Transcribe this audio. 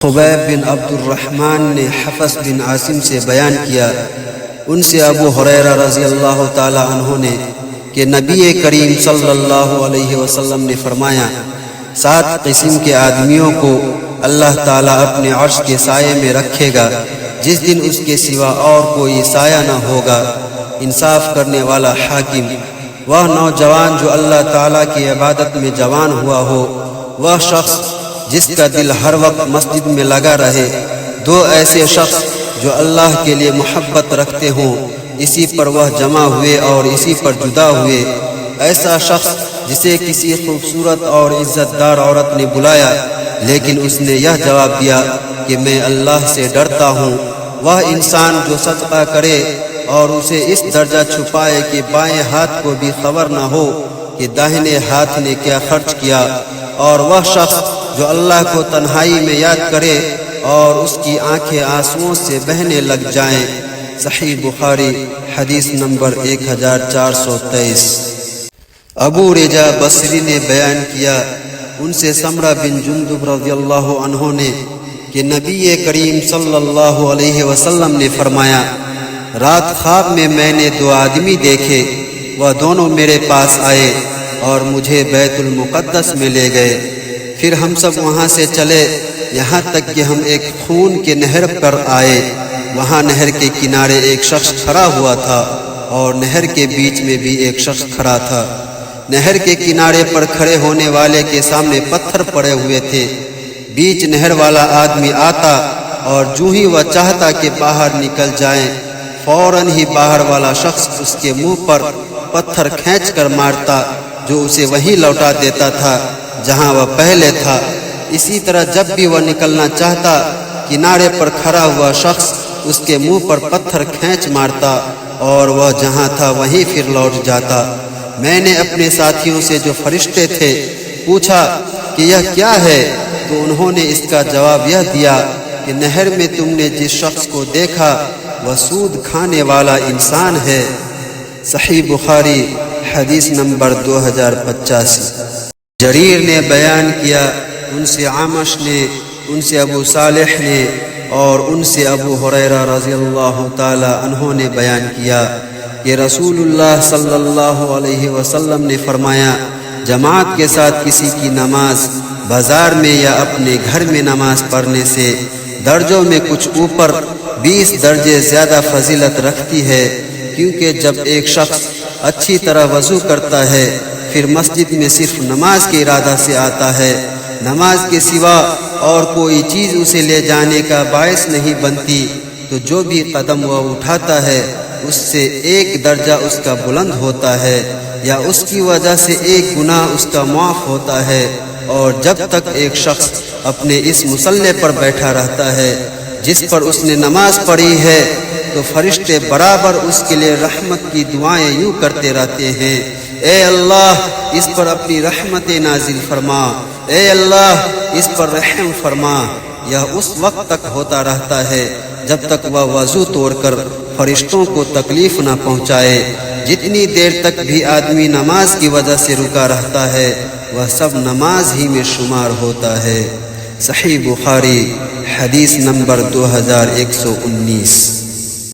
خبیب بن عبد الرحمن نے حفص بن عاصم سے بیان کیا، ان سے ابو ہریرہ رضی اللہ تعالی عنہ نے کہ نبی کریم صلی اللہ علیہ وسلم نے فرمایا، 7 قسم کے آدمیوں کو اللہ تعالیٰ اپنے عرش کے سائے میں رکھے گا جس دن اس کے سوا اور کوئی سایہ نہ ہوگا۔ انصاف کرنے والا حاکم، وہ نوجوان جو اللہ تعالیٰ کی عبادت میں جوان ہوا ہو، وہ شخص جس کا دل ہر وقت مسجد میں لگا رہے، 2 ایسے شخص جو اللہ کے لیے محبت رکھتے ہوں، اسی پر وہ جمع ہوئے اور اسی پر جدا ہوئے۔ ایسا شخص جسے کسی خوبصورت اور عزت دار عورت نے بلایا لیکن اس نے یہ جواب دیا کہ میں اللہ سے ڈرتا ہوں۔ وہ انسان جو صدقہ کرے اور اسے اس درجہ چھپائے کہ بائیں ہاتھ کو بھی خبر نہ ہو کہ داہنے ہاتھ نے کیا خرچ کیا، اور وہ شخص جو اللہ کو تنہائی میں یاد کرے اور اس کی آنکھیں آنسوؤں سے بہنے لگ جائیں۔ صحیح بخاری حدیث نمبر 1423۔ ابو رجا بصری نے بیان کیا، ان سے سمرہ بن جندب رضی اللہ عنہ نے کہ نبی کریم صلی اللہ علیہ وسلم نے فرمایا، رات خواب میں نے 2 آدمی دیکھے، وہ دونوں میرے پاس آئے اور مجھے بیت المقدس میں لے گئے۔ پھر ہم سب وہاں سے چلے یہاں تک کہ ہم ایک خون کے نہر پر آئے۔ وہاں نہر کے کنارے ایک شخص کھڑا ہوا تھا اور نہر کے بیچ میں بھی ایک شخص کھڑا تھا۔ نہر کے کنارے پر کھڑے ہونے والے کے سامنے پتھر پڑے ہوئے تھے۔ بیچ نہر والا آدمی آتا اور جو ہی وہ چاہتا کہ باہر نکل جائیں، فوراً ہی باہر والا شخص اس کے منہ پر پتھر کھینچ کر مارتا، جو اسے وہیں لوٹا دیتا تھا جہاں وہ پہلے تھا۔ اسی طرح جب بھی وہ نکلنا چاہتا، کنارے پر کھڑا ہوا شخص اس کے منہ پر پتھر کھینچ مارتا اور وہ جہاں تھا وہیں پھر لوٹ جاتا۔ میں نے اپنے ساتھیوں سے جو فرشتے تھے پوچھا کہ یہ کیا ہے، تو انہوں نے اس کا جواب یہ دیا کہ نہر میں تم نے جس شخص کو دیکھا وہ سود کھانے والا انسان ہے۔ صحیح بخاری حدیث نمبر 2085۔ جریر نے بیان کیا، ان سے عامش نے، ان سے ابو صالح نے اور ان سے ابو ہریرہ رضی اللہ تعالی عنہ نے بیان کیا کہ رسول اللہ صلی اللہ علیہ وسلم نے فرمایا، جماعت کے ساتھ کسی کی نماز بازار میں یا اپنے گھر میں نماز پڑھنے سے درجوں میں کچھ اوپر 20 درجے زیادہ فضیلت رکھتی ہے، کیونکہ جب ایک شخص اچھی طرح وضو کرتا ہے پھر مسجد میں صرف نماز کے ارادہ سے آتا ہے، نماز کے سوا اور کوئی چیز اسے لے جانے کا باعث نہیں بنتی، تو جو بھی قدم وہ اٹھاتا ہے اس سے 1 درجہ اس کا بلند ہوتا ہے، یا اس کی وجہ سے 1 گناہ اس کا معاف ہوتا ہے۔ اور جب تک ایک شخص اپنے اس مصلی پر بیٹھا رہتا ہے جس پر اس نے نماز پڑھی ہے، تو فرشتے برابر اس کے لیے رحمت کی دعائیں یوں کرتے رہتے ہیں، اے اللہ اس پر اپنی رحمت نازل فرما، اے اللہ اس پر رحم فرما۔ یہ اس وقت تک ہوتا رہتا ہے جب تک وہ وضو توڑ کر فرشتوں کو تکلیف نہ پہنچائے۔ جتنی دیر تک بھی آدمی نماز کی وجہ سے رکا رہتا ہے وہ سب نماز ہی میں شمار ہوتا ہے۔ صحیح بخاری حدیث نمبر 2119۔